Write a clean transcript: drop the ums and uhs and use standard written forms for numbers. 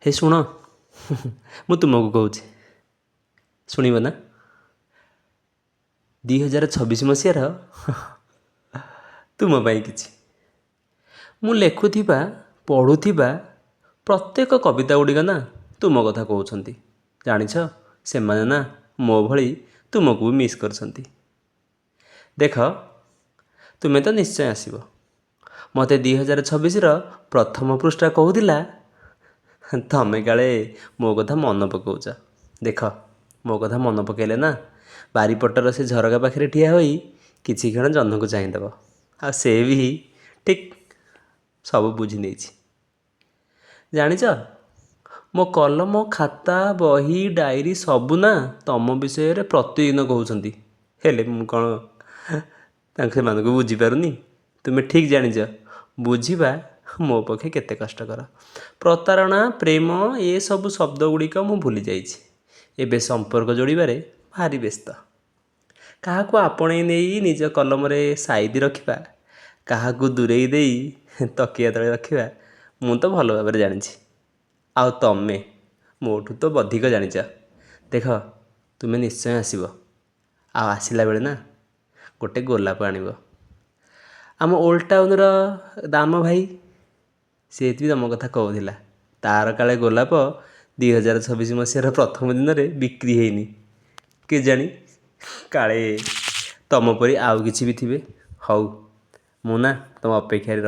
हे शुण मु तुमको कहूँ शुणव ना 2026 मसीहार तुम कि मु लेखुवा पढ़ुवा प्रत्येक कविता गुड़िक ना तुम कथा कहते जाच से ना मो भली तुमको भी मिस कर देख तुम्हें तो निश्चय आसब मत 2026 प्रथम पृष्ठा कहूला तमें काले मो कथा मन पकाउच देख मो कथा मन पकईले ना बारीपटर से झरका पाखे ठिया हो किसी क्षण जह्न को चाहिदेव आ से भी ठीक सब बुझी नहीं जाच मो कलम खाता बही डायरी सबू ना तुम विषय प्रतिदिन कहते हेले मु कौन से बुझीपारुनी तुम्हें ठीक जानिच बुझा मो पक्षे केते कष्टकर प्रतारणा प्रेम ये सब शब्द गुड़िक मु भूली जाइए संपर्क जोड़बारे भारी व्यस्त क्या आपणे नहीं निज कलम साइज रखा क्या दूरे दे तकिया तले रखा मु तो भल भाव जानी आ तमें मोठू तो अधिक जानिच देख तुम्हें निश्चय आसब आसला बेले ना गोटे गोलाप आणव आम ओल्ड टाउन दाम भाई सी भी तुम कथा कहला तार काले गोलाप 2026 मसीहार प्रथम दिन में बिक्री होनी के जानी काले तुम परी आउ कि भी थे हौ मुना तुम अपेक्षा